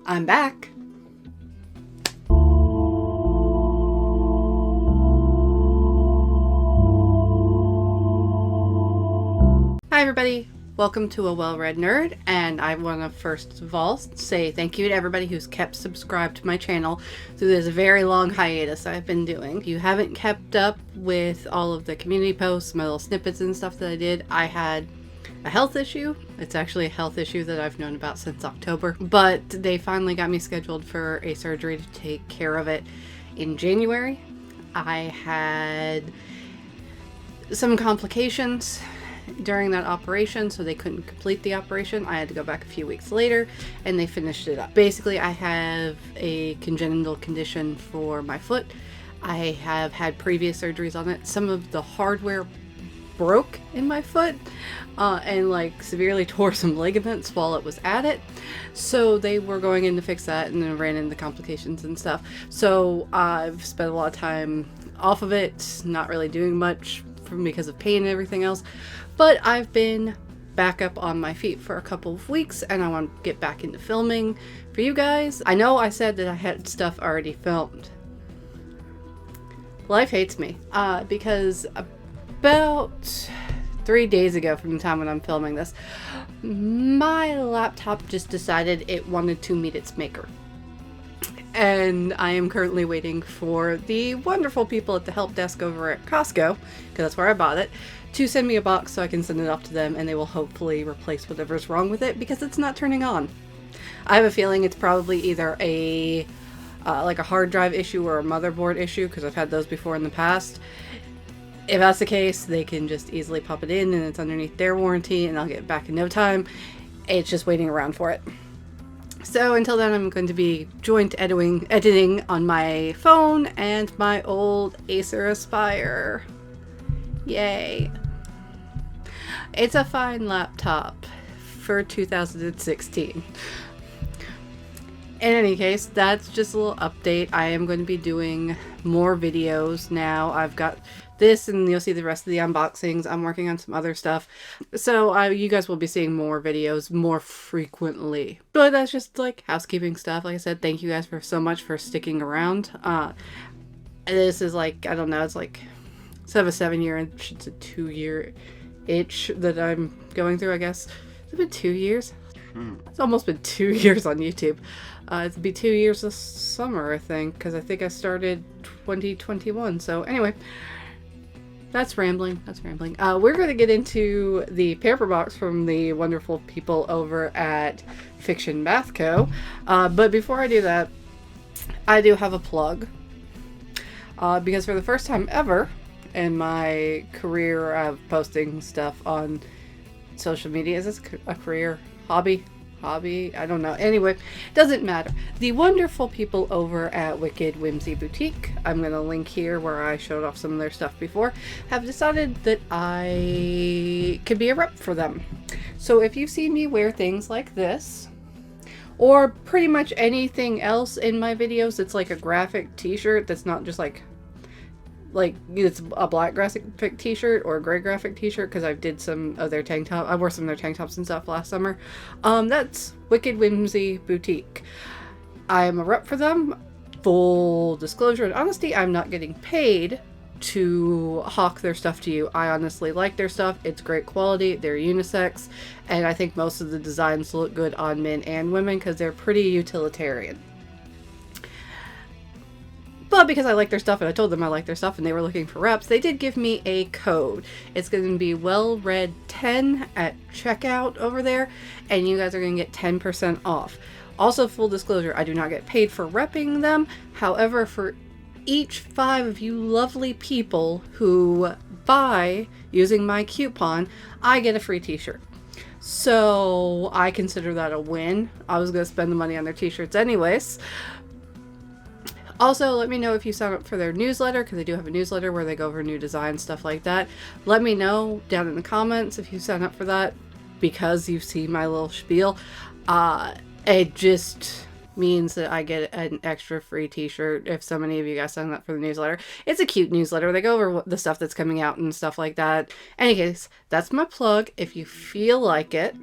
I'm back. Hi everybody, welcome to A Well-Read Nerd, and I want to first of all say thank you to everybody who's kept subscribed to my channel through this very long hiatus I've been doing. If you haven't kept up with all of the community posts, my little snippets and stuff that I did, I had a health issue. It's actually a health issue that I've known about since October, but they finally got me scheduled for a surgery to take care of it in January. I had some complications during that operation, so they couldn't complete the operation. I had to go back a few weeks later and they finished it up. Basically, I have a congenital condition for my foot. I have had previous surgeries on it. Some of the hardware broke in my foot and like severely tore some ligaments while it was at it, so they were going in to fix that and then ran into complications and stuff. So I've spent a lot of time off of it, not really doing much because of pain and everything else, but I've been back up on my feet for a couple of weeks and I want to get back into filming for you guys. I know I said that I had stuff already filmed. Life hates me because about 3 days ago from the time when I'm filming this, my laptop just decided it wanted to meet its maker. And I am currently waiting for the wonderful people at the help desk over at Costco, because that's where I bought it, to send me a box so I can send it off to them and they will hopefully replace whatever's wrong with it because it's not turning on. I have a feeling it's probably either a like a hard drive issue or a motherboard issue, because I've had those before in the past. If that's the case, they can just easily pop it in and it's underneath their warranty and I'll get it back in no time. It's just waiting around for it. So until then, I'm going to be joint editing on my phone and my old Acer Aspire. Yay. It's a fine laptop for 2016. In any case, that's just a little update. I am going to be doing more videos now. I've got this and you'll see the rest of the unboxings. I'm working on some other stuff. So you guys will be seeing more videos more frequently. But that's just like housekeeping stuff. Like I said, thank you guys so much for sticking around. This is like, I don't know, it's like instead of a 7-year itch, it's a 2-year itch that I'm going through, I guess. Has it been 2 years? It's almost been 2 years on YouTube. It'll be 2 years this summer, I think, because I think I started 2021. So anyway, that's rambling. We're going to get into the Pamper box from the wonderful people over at Fiction Math Co. But before I do that, I do have a plug. Because for the first time ever in my career of posting stuff on social media, is this a career? Hobby? I don't know. Anyway, doesn't matter. The wonderful people over at Wicked Whimsy Boutique, I'm going to link here where I showed off some of their stuff before, have decided that I could be a rep for them. So if you see me wear things like this, or pretty much anything else in my videos that's like a graphic t-shirt that's not just like it's a black graphic t-shirt or a gray graphic t-shirt, because I did some of their tank top. I wore some of their tank tops and stuff last summer. That's Wicked Whimsy Boutique. I am a rep for them. Full disclosure and honesty, I'm not getting paid to hawk their stuff to you. I honestly like their stuff. It's great quality. They're unisex, and I think most of the designs look good on men and women because they're pretty utilitarian. But because I like their stuff and I told them I like their stuff and they were looking for reps, they did give me a code. It's going to be WellRead10 at checkout over there, and you guys are going to get 10% off. Also, full disclosure, I do not get paid for repping them. However, for each 5 of you lovely people who buy using my coupon, I get a free t-shirt. So I consider that a win. I was going to spend the money on their t-shirts anyways. Also, let me know if you sign up for their newsletter, because they do have a newsletter where they go over new designs, stuff like that. Let me know down in the comments if you sign up for that, because you've seen my little spiel. It just means that I get an extra free t-shirt if so many of you guys sign up for the newsletter. It's a cute newsletter. They go over the stuff that's coming out and stuff like that. Anyways, that's my plug. If you feel like it,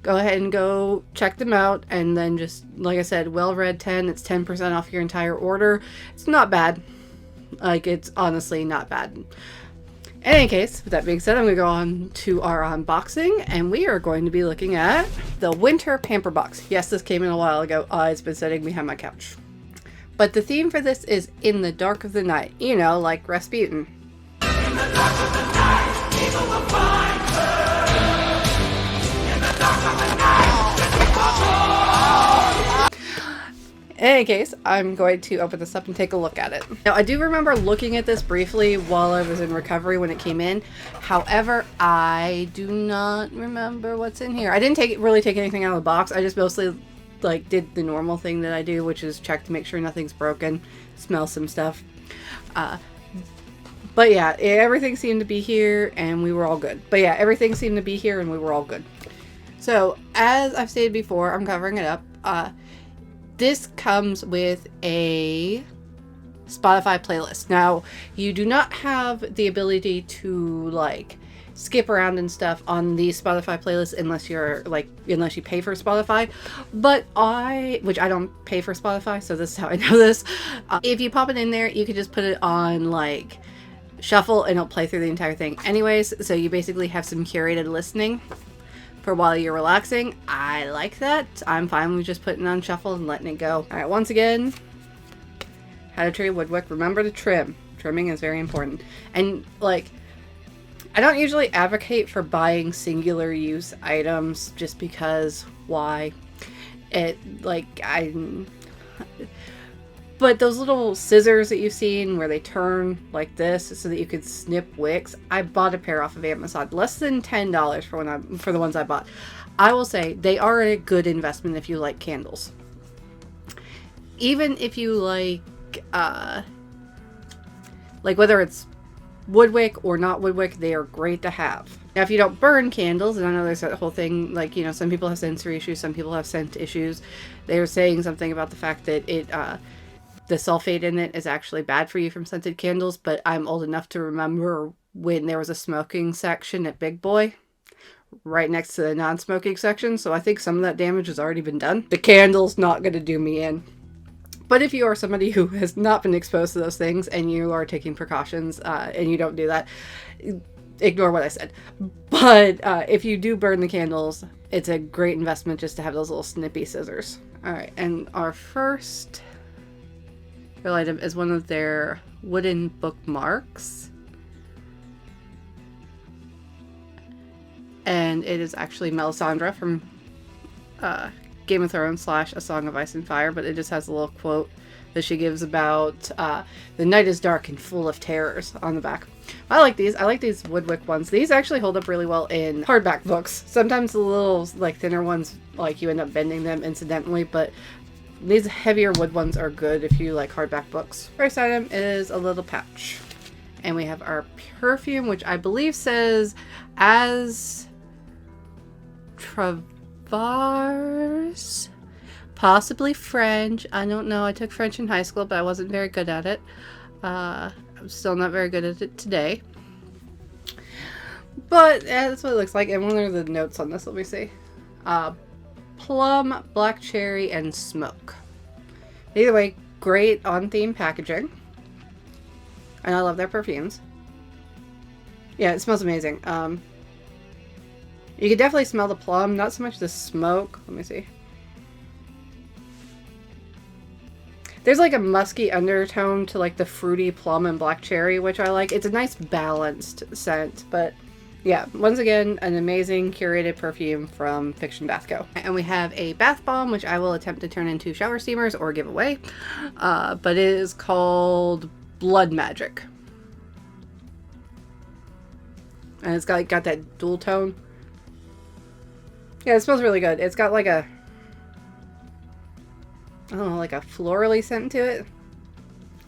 go ahead and go check them out. And then just, like I said, Well Read 10, it's 10% off your entire order. It's not bad. Like, it's honestly not bad. In any case, with that being said, I'm going to go on to our unboxing, and we are going to be looking at the winter Pamper box. Yes, this came in a while ago. It's been sitting behind my couch. But the theme for this is In the Dark of the Night. You know, like Rasputin. In the dark of the night, people will find her. In the dark of the night, in any case, I'm going to open this up and take a look at it. Now, I do remember looking at this briefly while I was in recovery when it came in. However, I do not remember what's in here. I didn't really take anything out of the box. I just mostly like did the normal thing that I do, which is check to make sure nothing's broken, smell some stuff. But yeah, everything seemed to be here and we were all good. So, as I've stated before, I'm covering it up. This comes with a Spotify playlist. Now, you do not have the ability to like skip around and stuff on the Spotify playlist unless you pay for Spotify. But which I don't pay for Spotify, so this is how I know this. If you pop it in there, you can just put it on like shuffle and it'll play through the entire thing anyways. So you basically have some curated listening for while you're relaxing. I like that. I'm fine with just putting it on shuffle and letting it go. Alright, once again, how to treat woodwick. Remember to trim. Trimming is very important. And like, I don't usually advocate for buying singular use items just because why? But those little scissors that you've seen where they turn like this so that you could snip wicks, I bought a pair off of Amazon. Less than $10 for the ones I bought. I will say they are a good investment if you like candles. Even if you like whether it's woodwick or not woodwick, they are great to have. Now, if you don't burn candles, and I know there's that whole thing, like, you know, some people have sensory issues, some people have scent issues. They were saying something about the fact that the sulfate in it is actually bad for you from scented candles, but I'm old enough to remember when there was a smoking section at Big Boy right next to the non-smoking section, so I think some of that damage has already been done. The candle's not going to do me in. But if you are somebody who has not been exposed to those things and you are taking precautions and you don't do that, ignore what I said. But if you do burn the candles, it's a great investment just to have those little snippy scissors. Alright, and our first real item is one of their wooden bookmarks. And it is actually Melisandre from Game of Thrones / A Song of Ice and Fire, but it just has a little quote that she gives about the night is dark and full of terrors on the back. I like these. I like these woodwick ones. These actually hold up really well in hardback books. Sometimes the little like thinner ones, like you end up bending them incidentally, but these heavier wood ones are good if you like hardback books. First item is a little pouch. And we have our perfume, which I believe says as Travars, possibly French. I don't know. I took French in high school, but I wasn't very good at it. I'm still not very good at it today. But that's what it looks like. And what are the notes on this? Let me see. Plum, black cherry, and smoke. Either way, great on-theme packaging. And I love their perfumes. Yeah, it smells amazing. You can definitely smell the plum, not so much the smoke. Let me see. There's like a musky undertone to like the fruity plum and black cherry, which I like. It's a nice balanced scent, but yeah, once again, an amazing curated perfume from Fiction Bath Co. And we have a bath bomb, which I will attempt to turn into shower steamers or give away. But it is called Blood Magic. And it's got that dual tone. Yeah, it smells really good. It's got like a, I don't know, like a florally scent to it.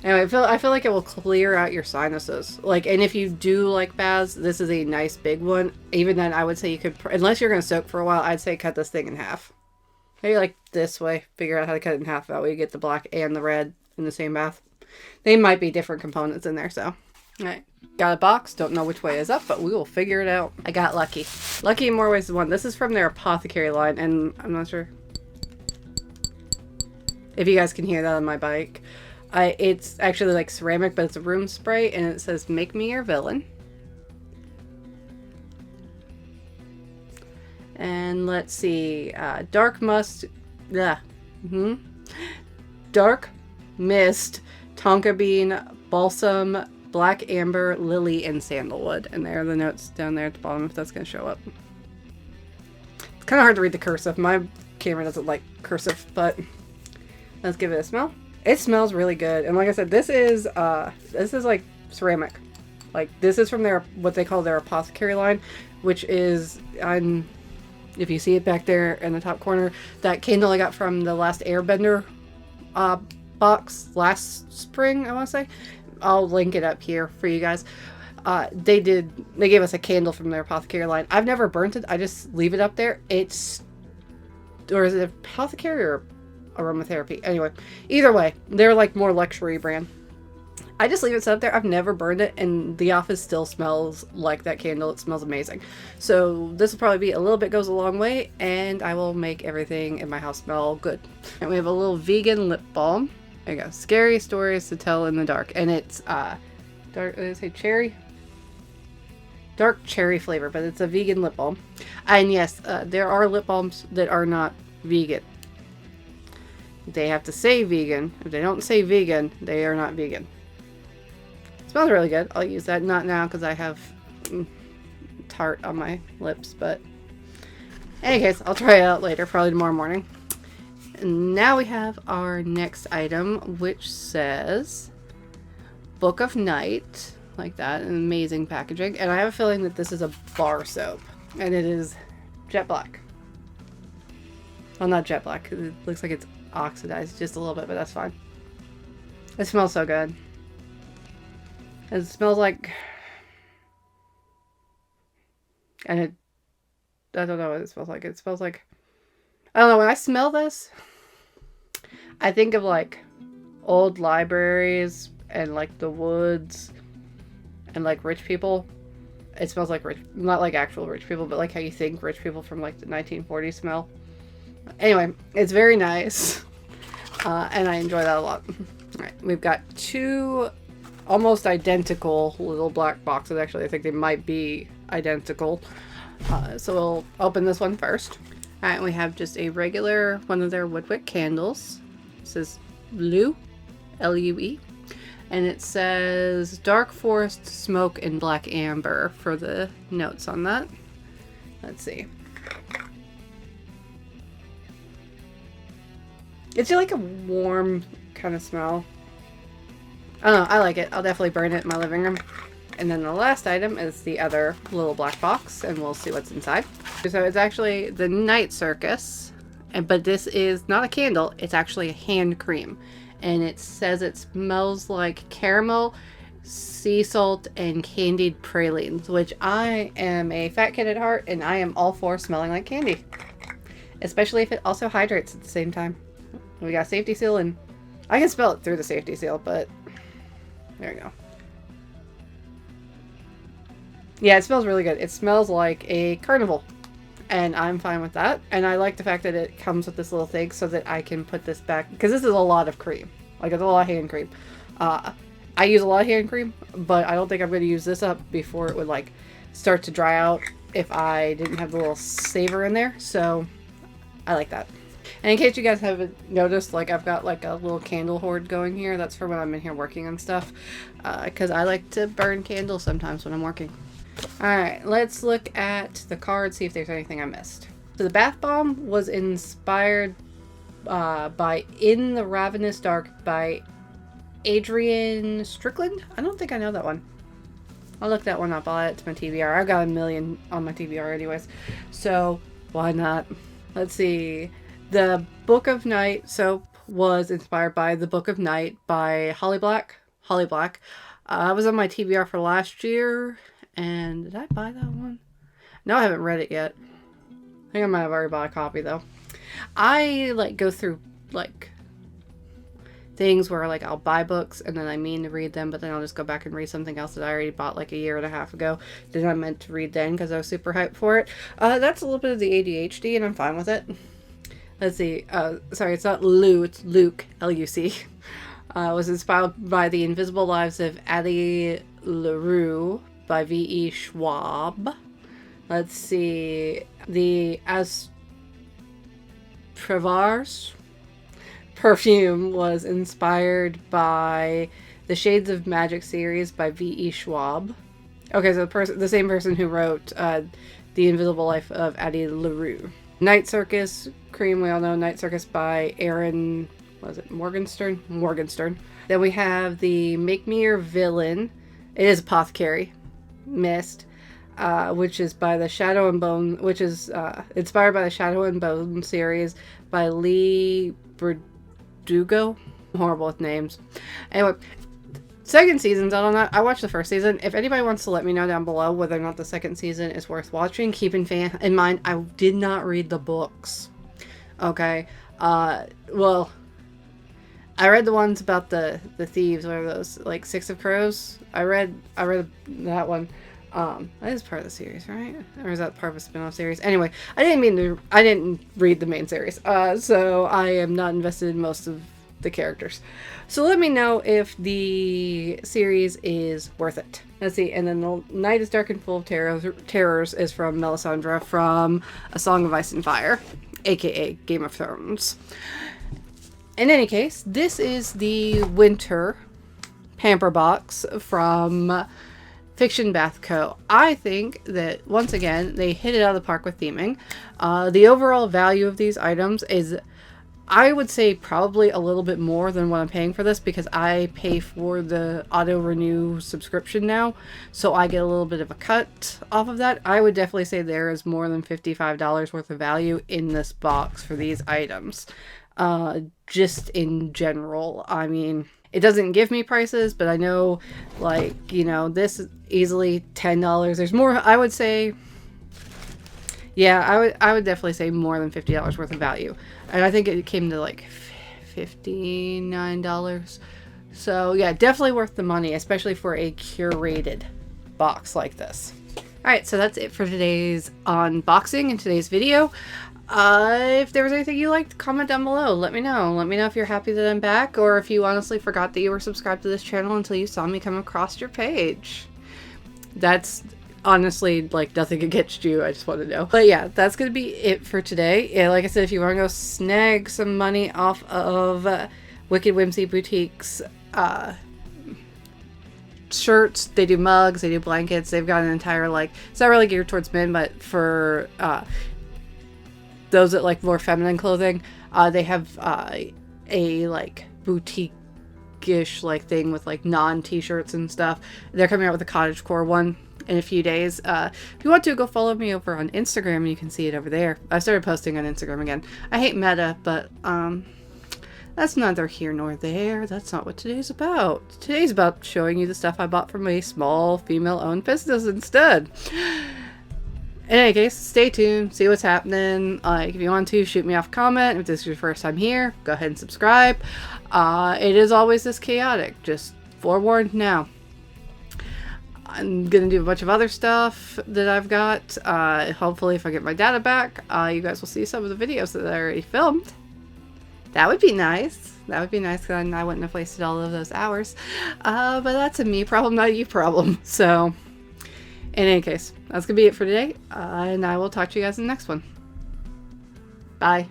Anyway, I feel like it will clear out your sinuses. Like, and if you do like baths, this is a nice big one. Even then, I would say you could, unless you're going to soak for a while, I'd say cut this thing in half. Maybe like this way. Figure out how to cut it in half. That way you get the black and the red in the same bath. They might be different components in there, so. Alright. Got a box. Don't know which way is up, but we will figure it out. I got lucky. Lucky in more ways than one. This is from their apothecary line, and I'm not sure if you guys can hear that on my bike. It's actually like ceramic, but it's a room spray, and it says, "Make me your villain." And let's see, dark must, dark mist, tonka bean, balsam, black amber, lily, and sandalwood. And there are the notes down there at the bottom if that's going to show up. It's kind of hard to read the cursive. My camera doesn't like cursive, but let's give it a smell. It smells really good. And like I said, this is like ceramic. Like, this is from their, what they call their apothecary line, which is on, if you see it back there in the top corner, that candle I got from the last Airbender box last spring, I want to say. I'll link it up here for you guys. They gave us a candle from their apothecary line. I've never burnt it. I just leave it up there. Or is it apothecary or aromatherapy? Anyway, either way, they're like more luxury brand. I just leave it set up there. I've never burned it, and the office still smells like that candle. It smells amazing. So this will probably be a little bit goes a long way, and I will make everything in my house smell good. And we have a little vegan lip balm. There you go. Scary stories to tell in the dark. And it's dark, did I say cherry? Dark cherry flavor, but it's a vegan lip balm. And yes, there are lip balms that are not vegan. They have to say vegan. If they don't say vegan, they are not vegan. It smells really good. I'll use that. Not now because I have tart on my lips, but in any case, I'll try it out later, probably tomorrow morning. And now we have our next item, which says Book of Night, like that, an amazing packaging. And I have a feeling that this is a bar soap, and it is jet black. Well, not jet black. It looks like it's oxidized just a little bit, but that's fine. It smells so good. It smells like, and I don't know what it smells like. It smells like, I don't know, when I smell this, I think of like old libraries and like the woods and like rich people. It smells like rich, not like actual rich people, but like how you think rich people from like the 1940s smell. Anyway, it's very nice, and I enjoy that a lot. All right, we've got two almost identical little black boxes. Actually, I think they might be identical. So we'll open this one first. All right, we have just a regular one of their woodwick candles. This is Lue, L-U-E. And it says dark forest smoke and black amber for the notes on that. Let's see. It's like a warm kind of smell. I don't know, I like it. I'll definitely burn it in my living room. And then the last item is the other little black box, and we'll see what's inside. So it's actually the Night Circus, but this is not a candle, it's actually a hand cream. And it says it smells like caramel, sea salt, and candied pralines, which I am a fat kid at heart, and I am all for smelling like candy. Especially if it also hydrates at the same time. We got safety seal, and I can smell it through the safety seal, but there you go. Yeah, it smells really good. It smells like a carnival, and I'm fine with that. And I like the fact that it comes with this little thing so that I can put this back, because this is a lot of cream. Like, it's a lot of hand cream. I use a lot of hand cream, but I don't think I'm going to use this up before it would, like, start to dry out if I didn't have the little saver in there. So, I like that. And in case you guys haven't noticed, like, I've got like a little candle hoard going here. That's for when I'm in here working on stuff. Because I like to burn candles sometimes when I'm working. Alright, let's look at the card, see if there's anything I missed. So the bath bomb was inspired by In the Ravenous Dark by Adrian Strickland. I don't think I know that one. I'll look that one up. I'll add it to my TBR. I've got a million on my TBR anyways. So, why not? Let's see. The Book of Night soap was inspired by The Book of Night by Holly Black. I was on my TBR for last year. And did I buy that one? No, I haven't read it yet. I think I might have already bought a copy though. I like go through like things where like I'll buy books and then I mean to read them, but then I'll just go back and read something else that I already bought like a year and a half ago that I meant to read then because I was super hyped for it. That's a little bit of the ADHD and I'm fine with it. Let's see. Sorry, it's not Lou, it's Luke, L-U-C. Was inspired by The Invisible Lives of Addie LaRue by V.E. Schwab. Let's see. The Astravars perfume was inspired by the Shades of Magic series by V.E. Schwab. Okay, so the same person who wrote The Invisible Life of Addie LaRue. Night Circus cream, we all know Night Circus by Aaron, was it Morgenstern? Morgenstern. Then we have the Make Me Your Villain. It is Apothecary Mist, which is by the Shadow and Bone, which is inspired by the Shadow and Bone series by Lee Berdugo. I'm horrible with names. Anyway, second season's out on that. I watched the first season. If anybody wants to let me know down below whether or not the second season is worth watching, keep in mind, I did not read the books. Okay. Well, I read the ones about the thieves, what are those? Like Six of Crows? I read that one. That is part of the series, right? Or is that part of a spin-off series? Anyway, I didn't read the main series. So I am not invested in most of the characters. So let me know if the series is worth it. Let's see. And then The Night is Dark and Full of Terrors is from Melisandre from A Song of Ice and Fire, aka Game of Thrones. In any case, this is the winter Pamper box from Fiction Bath Co. I think that, once again, they hit it out of the park with theming. The overall value of these items is, I would say, probably a little bit more than what I'm paying for this because I pay for the auto renew subscription now, so I get a little bit of a cut off of that. I would definitely say there is more than $55 worth of value in this box for these items. Just in general, I mean, it doesn't give me prices, but I know, like, you know, this is easily $10. There's more, I would say, yeah, I would definitely say more than $50 worth of value. And I think it came to like $59. So yeah, definitely worth the money, especially for a curated box like this. Alright, so that's it for today's unboxing and today's video. If there was anything you liked, comment down below. Let me know. Let me know if you're happy that I'm back, or if you honestly forgot that you were subscribed to this channel until you saw me come across your page. That's honestly like nothing against you. I just want to know. But yeah, that's going to be it for today. Yeah, like I said, if you want to go snag some money off of Wicked Whimsy Boutique's shirts, they do mugs, they do blankets. They've got an entire, like, it's not really geared towards men, but for those that like more feminine clothing, they have a like boutique-ish like thing with like non-t-shirts and stuff. They're coming out with a cottagecore one in a few days. If you want to, go follow me over on Instagram and you can see it over there. I started posting on Instagram again. I hate Meta, but that's neither here nor there. That's not what today's about. Today's about showing you the stuff I bought from a small female-owned business instead. In any case, stay tuned, see what's happening. If you want to, shoot me off a comment. If this is your first time here, go ahead and subscribe. It is always this chaotic, just forewarned now. I'm going to do a bunch of other stuff that I've got. Hopefully, if I get my data back, you guys will see some of the videos that I already filmed. That would be nice. That would be nice, because I wouldn't have wasted all of those hours. But that's a me problem, not a you problem. So, in any case, that's going to be it for today. And I will talk to you guys in the next one. Bye.